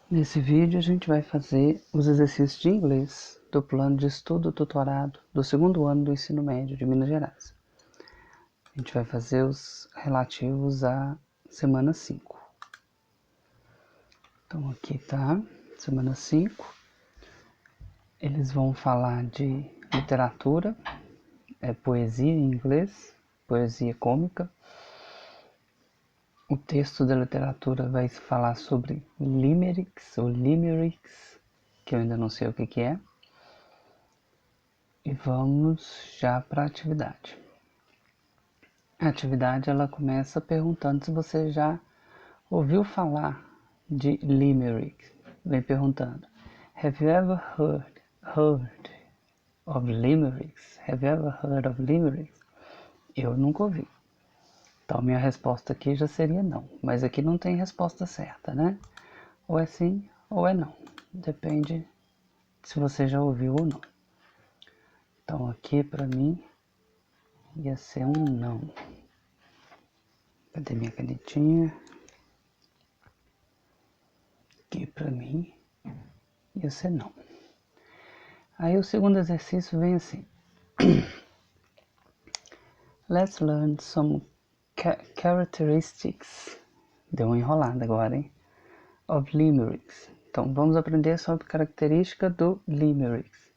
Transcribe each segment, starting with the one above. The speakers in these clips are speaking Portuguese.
Nesse vídeo a gente vai fazer os exercícios de inglês do plano de estudo tutorado do segundo ano do ensino médio de Minas Gerais. A gente vai fazer os relativos à semana 5. Então aqui tá, semana 5. Eles vão falar de literatura, poesia em inglês, poesia cômica. O texto da literatura vai falar sobre limericks ou limericks, que eu ainda não sei o que é. E vamos já para a atividade. A atividade ela começa perguntando se você já ouviu falar de limerick. Vem perguntando: Have you ever heard of limericks? Have you ever heard of limericks? Eu nunca ouvi. Então minha resposta aqui já seria não. Mas aqui não tem resposta certa, né? Ou é sim ou é não. Depende se você já ouviu ou não. Então aqui para mim ia ser um não. Cadê minha canetinha? Aqui pra mim ia ser não. Aí o segundo exercício vem assim. Let's learn some characteristics. Deu uma enrolada agora, hein? Of limericks. Então vamos aprender sobre característica do limericks.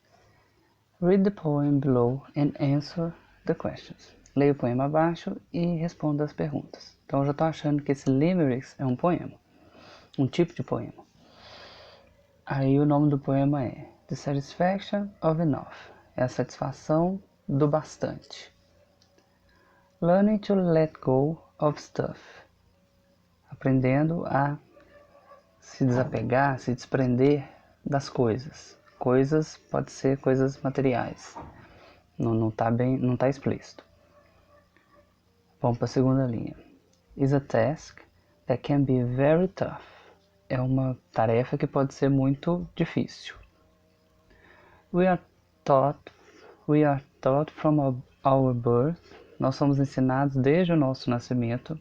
Read the poem below and answer the questions. Leia o poema abaixo e responda as perguntas. Então eu já estou achando que esse limericks é um poema. Um tipo de poema. Aí o nome do poema é The Satisfaction of Enough. É a satisfação do bastante. Learning to let go of stuff. Aprendendo a se desapegar, se desprender das coisas. Coisas pode ser coisas materiais. Não tá explícito. Vamos para a segunda linha. Is a task that can be very tough. É uma tarefa que pode ser muito difícil. We are taught from our birth. Nós somos ensinados desde o nosso nascimento.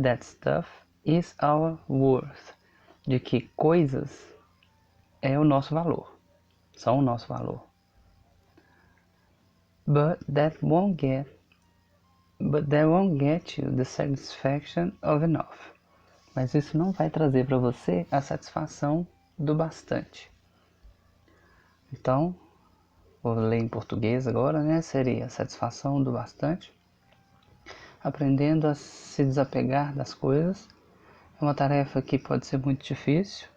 That stuff is our worth. De que coisas é o nosso valor. São o nosso valor. But that won't get you the satisfaction of enough. Mas isso não vai trazer para você a satisfação do bastante. Então, vou ler em português agora, né? Seria a satisfação do bastante. Aprendendo a se desapegar das coisas. É uma tarefa que pode ser muito difícil.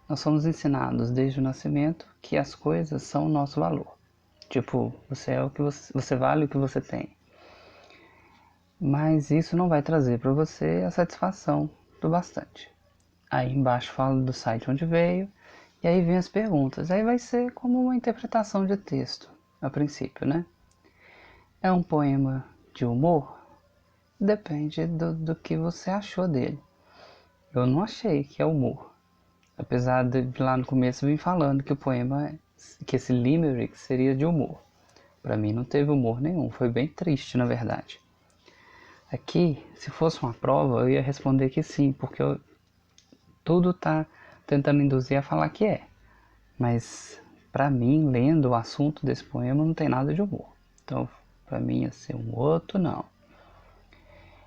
Nós somos ensinados desde o nascimento que as coisas são o nosso valor. Tipo, você vale o que você tem. Mas isso não vai trazer para você a satisfação do bastante. Aí embaixo fala do site onde veio. E aí vem as perguntas. Aí vai ser como uma interpretação de texto, a princípio, né? É um poema de humor? Depende do que você achou dele. Eu não achei que é humor. Apesar de lá no começo vir falando que o poema, que esse limerick seria de humor. Para mim não teve humor nenhum, foi bem triste na verdade. Aqui, se fosse uma prova, eu ia responder que sim, porque tudo tá tentando induzir a falar que é. Mas para mim, lendo o assunto desse poema, não tem nada de humor. Então, para mim ia ser um outro não.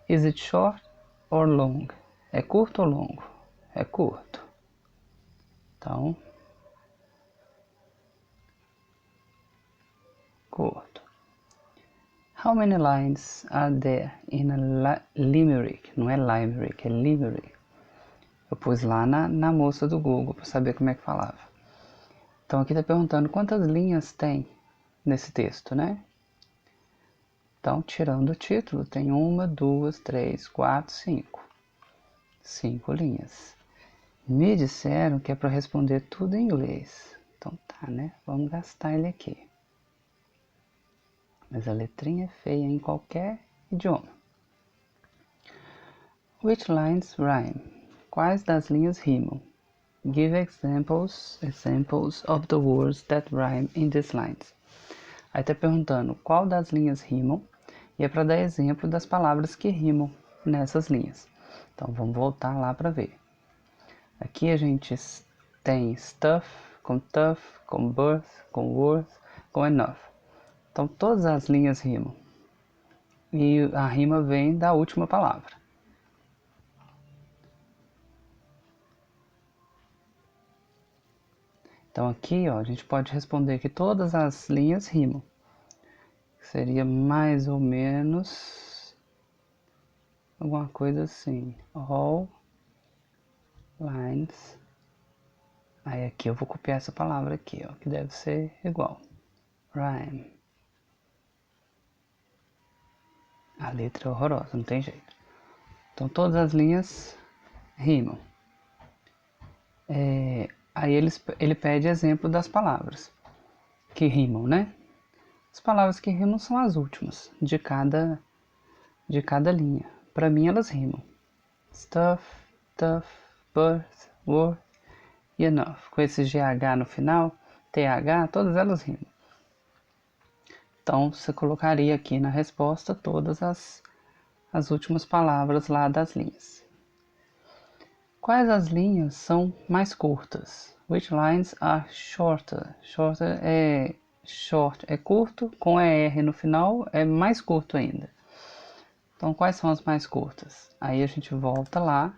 Is it short or long? É curto ou longo? É curto. Então, curto. How many lines are there in a limerick? Não é limerick, é limerick. Eu pus lá na moça do Google para saber como é que falava. Então aqui está perguntando quantas linhas tem nesse texto, né? Então, tirando o título, tem 1, 2, 3, 4, 5. 5 linhas. Me disseram que é para responder tudo em inglês. Então tá, né? Vamos gastar ele aqui. Mas a letrinha é feia em qualquer idioma. Which lines rhyme? Quais das linhas rimam? Give examples of the words that rhyme in these lines. Aí tá perguntando qual das linhas rimam e é para dar exemplo das palavras que rimam nessas linhas. Então vamos voltar lá para ver. Aqui a gente tem stuff, com tough, com birth, com worth, com enough. Então todas as linhas rimam. E a rima vem da última palavra. Então aqui, ó, a gente pode responder que todas as linhas rimam. Seria mais ou menos alguma coisa assim. All lines. Aí aqui eu vou copiar essa palavra aqui, ó, que deve ser igual. Rhyme. A letra é horrorosa, não tem jeito. Então todas as linhas rimam. Aí ele pede exemplo das palavras que rimam, né? As palavras que rimam são as últimas de cada linha. Para mim elas rimam. Stuff, tough, birth, worth e enough. Com esse GH no final, TH, todas elas rimam. Então você colocaria aqui na resposta todas as últimas palavras lá das linhas. Quais as linhas são mais curtas? Which lines are shorter? Shorter é short, é curto, com ER no final é mais curto ainda. Então quais são as mais curtas? Aí a gente volta lá.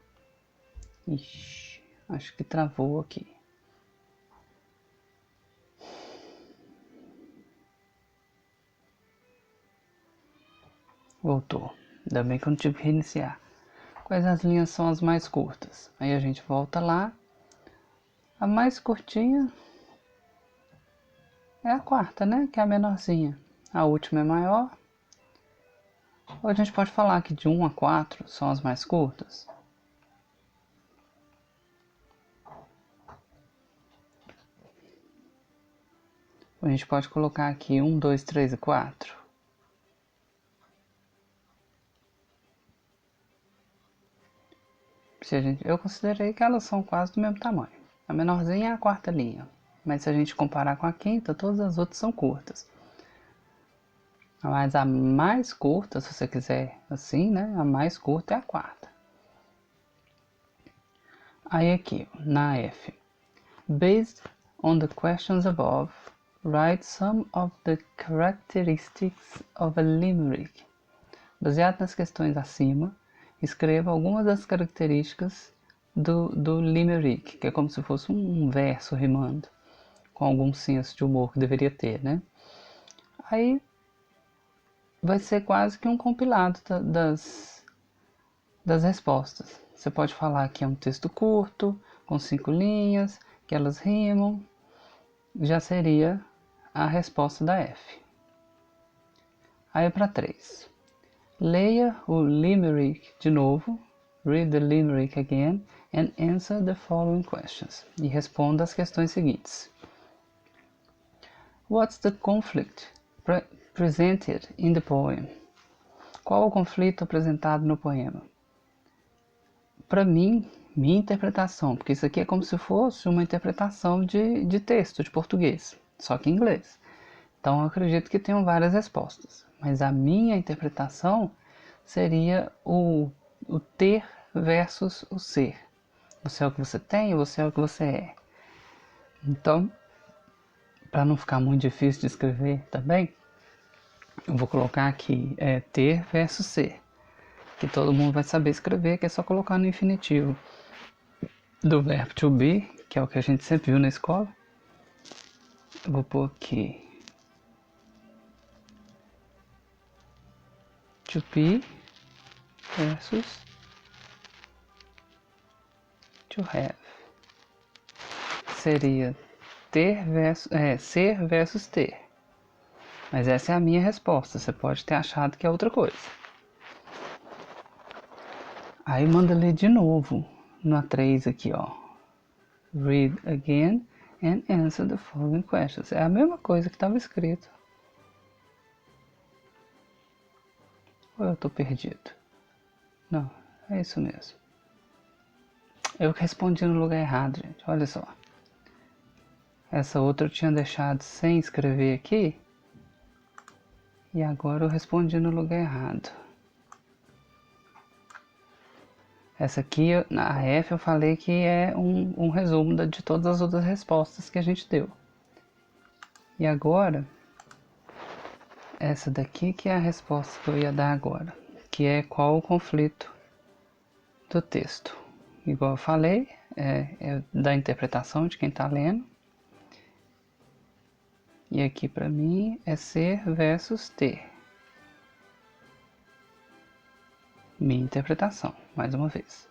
Ixi, acho que travou aqui. Voltou. Ainda bem que eu não tive que reiniciar. Quais as linhas são as mais curtas? Aí a gente volta lá. A mais curtinha é a quarta, né? Que é a menorzinha. A última é maior. Ou a gente pode falar que de 1 a 4 são as mais curtas. Ou a gente pode colocar aqui 1, 2, 3 e 4. Eu considerei que elas são quase do mesmo tamanho. A menorzinha é a quarta linha. Mas se a gente comparar com a quinta, todas as outras são curtas. Mas a mais curta, se você quiser assim, né? A mais curta é a quarta. Aí aqui, na F. Based on the questions above, write some of the characteristics of a limerick. Baseado nas questões acima, escreva algumas das características do limerick, que é como se fosse um verso rimando, com algum senso de humor que deveria ter, né? Aí vai ser quase que um compilado das respostas. Você pode falar que é um texto curto, com 5 linhas, que elas rimam. Já seria a resposta da F. Aí para 3. Leia o limerick de novo. Read the limerick again and answer the following questions. E responda as questões seguintes. What's the conflict presented in the poem? Qual o conflito apresentado no poema? Para mim, minha interpretação, porque isso aqui é como se fosse uma interpretação de texto de português, só que em inglês. Então eu acredito que tenham várias respostas, mas a minha interpretação seria o ter versus o ser. Você é o que você tem, você é o que você é. Então, para não ficar muito difícil de escrever também, eu vou colocar aqui ter versus ser, que todo mundo vai saber escrever, que é só colocar no infinitivo do verbo to be, que é o que a gente sempre viu na escola. Eu vou pôr aqui to be versus to have. Seria ser versus ter. Mas essa é a minha resposta. Você pode ter achado que é outra coisa. Aí manda ler de novo na 3 aqui, ó. Read again and answer the following questions. É a mesma coisa que estava escrito. Ou eu tô perdido? Não, é isso mesmo. Eu respondi no lugar errado, gente. Olha só. Essa outra eu tinha deixado sem escrever aqui. E agora eu respondi no lugar errado. Essa aqui, a F, eu falei que é um resumo de todas as outras respostas que a gente deu. E agora, essa daqui que é a resposta que eu ia dar agora, que é qual o conflito do texto. Igual eu falei, é da interpretação de quem está lendo. E aqui para mim é ser versus ter. Minha interpretação, mais uma vez.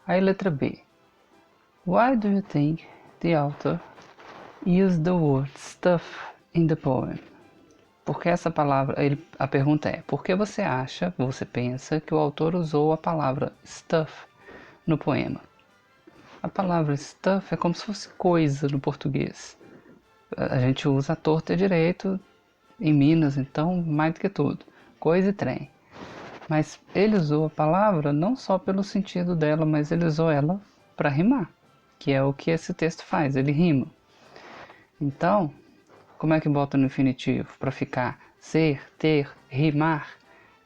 Aí letra B. Why do you think the author used the word stuff in the poem? Porque essa palavra, a pergunta é, por que você pensa que o autor usou a palavra stuff no poema? A palavra stuff é como se fosse coisa no português. A gente usa a torta e direito em Minas, então mais do que tudo, coisa e trem. Mas ele usou a palavra não só pelo sentido dela, mas ele usou ela para rimar, que é o que esse texto faz, ele rima. Então, como é que bota no infinitivo? Para ficar ser, ter, rimar,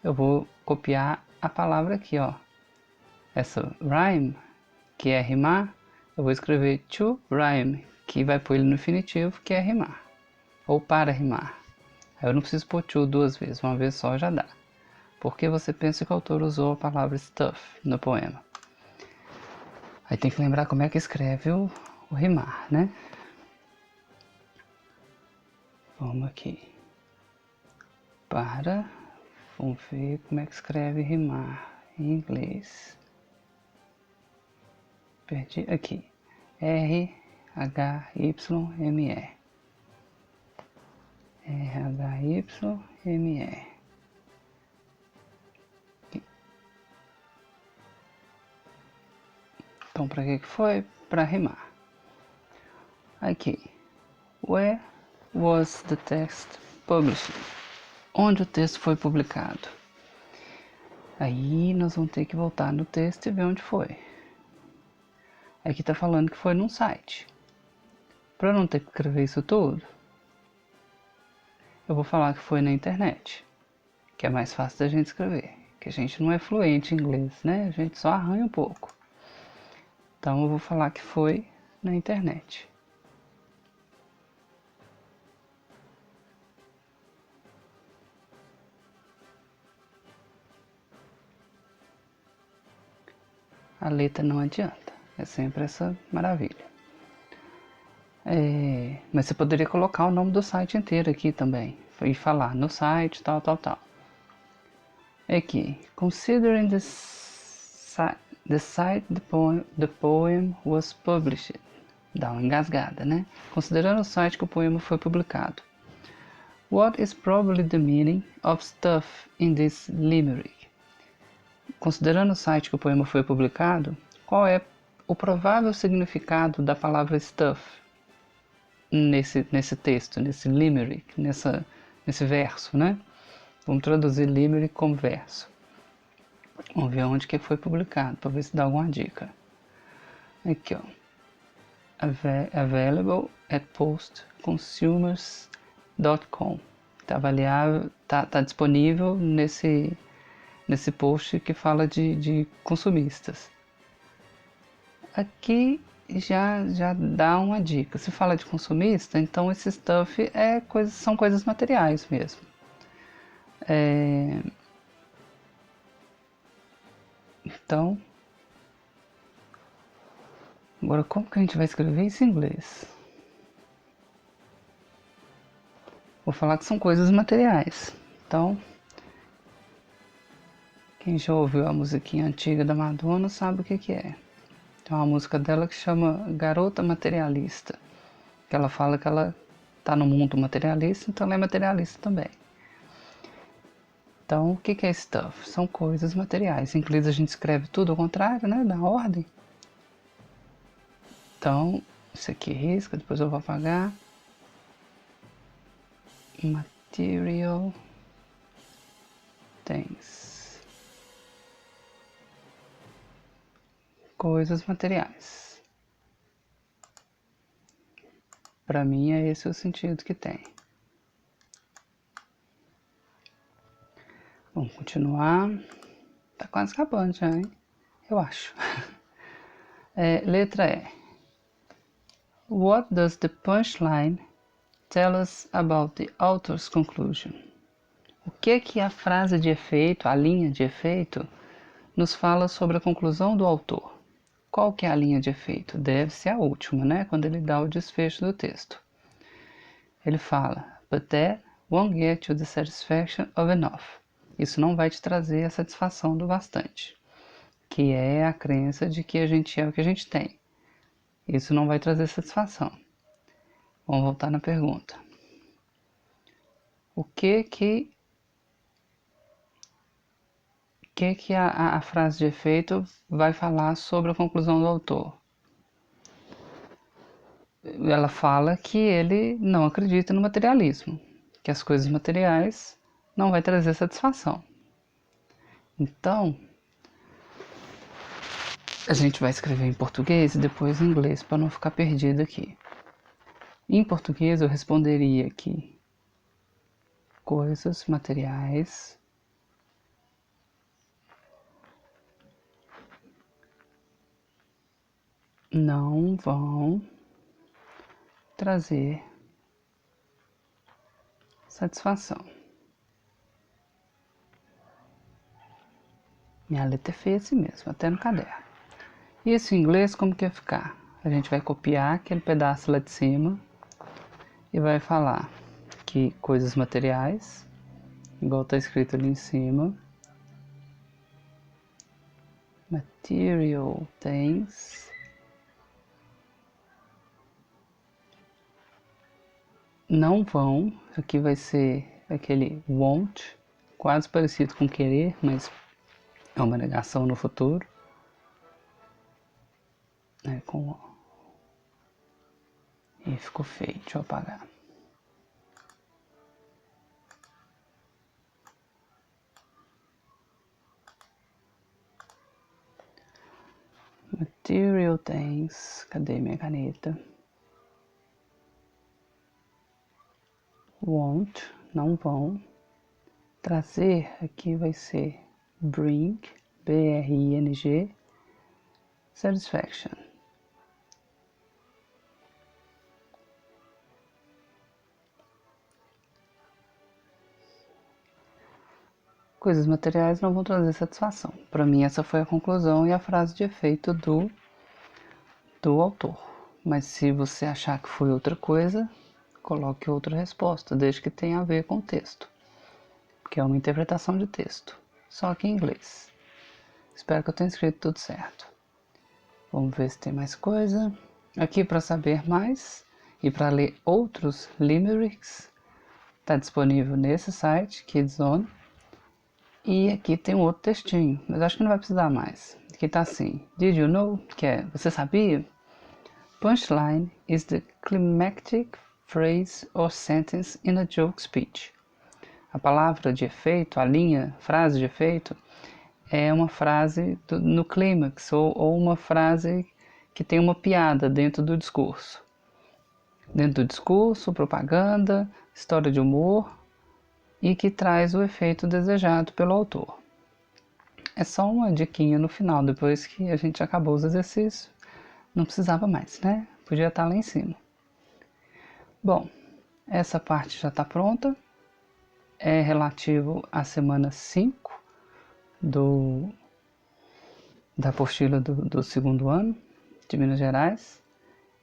eu vou copiar a palavra aqui, ó. Essa rhyme, que é rimar, eu vou escrever to rhyme, que vai pôr ele no infinitivo, que é rimar, ou para rimar. Aí eu não preciso pôr to duas vezes, uma vez só já dá. Por que você pensa que o autor usou a palavra stuff no poema? Aí tem que lembrar como é que escreve o rimar, né? Vamos aqui. Vamos ver como é que escreve rimar em inglês. Perdi aqui. R-H-Y-M-E. R-H-Y-M-E. Então, para que foi? Para rimar. Aqui. Where was the text published? Onde o texto foi publicado? Aí nós vamos ter que voltar no texto e ver onde foi. Aqui está falando que foi num site. Para não ter que escrever isso tudo, eu vou falar que foi na internet, que é mais fácil da gente escrever, que a gente não é fluente em inglês, né? A gente só arranha um pouco. Então eu vou falar que foi na internet. A letra não adianta, é sempre essa maravilha. Mas você poderia colocar o nome do site inteiro aqui também, e falar no site, tal. Aqui, considering the site the poem was published. Dá uma engasgada, né? Considerando o site que o poema foi publicado. What is probably the meaning of stuff in this limerick? Considerando o site que o poema foi publicado, qual é o provável significado da palavra stuff nesse texto, nesse limerick, nesse verso, né? Vamos traduzir limerick como verso. Vamos ver onde que foi publicado, para ver se dá alguma dica. Aqui, ó. Available at postconsumers.com. Tá disponível nesse post que fala de consumistas. Aqui já dá uma dica. Se fala de consumista, então esse stuff são coisas materiais mesmo. Então, agora como que a gente vai escrever isso em inglês? Vou falar que são coisas materiais. Então, quem já ouviu a musiquinha antiga da Madonna sabe o que é. Tem uma música dela que chama Garota Materialista, que ela fala que ela tá no mundo materialista, então ela é materialista também. Então, o que é stuff? São coisas materiais. Em inglês a gente escreve tudo ao contrário, né? Na ordem. Então, isso aqui risca, depois eu vou apagar. Material things. Coisas materiais. Para mim é esse o sentido que tem. Vamos continuar. Tá quase acabando já, hein? eu acho. Letra E. What does the punchline tell us about the author's conclusion? O que a frase de efeito, a linha de efeito, nos fala sobre a conclusão do autor? Qual que é a linha de efeito? Deve ser a última, né? Quando ele dá o desfecho do texto. Ele fala, but that won't get you the satisfaction of enough. Isso não vai te trazer a satisfação do bastante, que é a crença de que a gente é o que a gente tem. Isso não vai trazer satisfação. Vamos voltar na pergunta. O que a frase de efeito vai falar sobre a conclusão do autor? Ela fala que ele não acredita no materialismo, que as coisas materiais não vai trazer satisfação. Então, a gente vai escrever em português e depois em inglês para não ficar perdido aqui. Em português eu responderia que coisas materiais não vão trazer satisfação. Minha letra é feia assim mesmo, até no caderno. Isso em inglês como que ia ficar? A gente vai copiar aquele pedaço lá de cima e vai falar que coisas materiais, igual está escrito ali em cima, material things não vão, aqui vai ser aquele won't, quase parecido com querer, mas é uma negação no futuro. E ficou feio, deixa eu apagar. Material things, cadê minha caneta? Won't, não vão. Trazer aqui vai ser bring, B-R-I-N-G, satisfaction. Coisas materiais não vão trazer satisfação. Para mim essa foi a conclusão e a frase de efeito do autor. Mas se você achar que foi outra coisa, coloque outra resposta, desde que tenha a ver com o texto, que é uma interpretação de texto, só que em inglês. Espero que eu tenha escrito tudo certo. Vamos ver se tem mais coisa. Aqui para saber mais e para ler outros limericks, está disponível nesse site, Kidzone. E aqui tem um outro textinho, mas acho que não vai precisar mais. Aqui está assim, did you know, que é, você sabia? Punchline is the climactic phrase or sentence in a joke speech. A palavra de efeito, a linha, frase de efeito, é uma frase no clímax, ou uma frase que tem uma piada dentro do discurso. Dentro do discurso, propaganda, história de humor, e que traz o efeito desejado pelo autor. É só uma diquinha no final, depois que a gente acabou os exercícios, não precisava mais, né? Podia estar lá em cima. Bom, essa parte já está pronta, é relativo à semana 5 da apostila do segundo ano de Minas Gerais.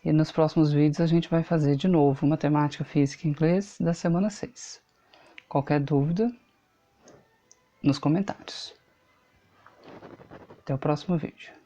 E nos próximos vídeos a gente vai fazer de novo matemática, física e inglês da semana 6. Qualquer dúvida, nos comentários. Até o próximo vídeo.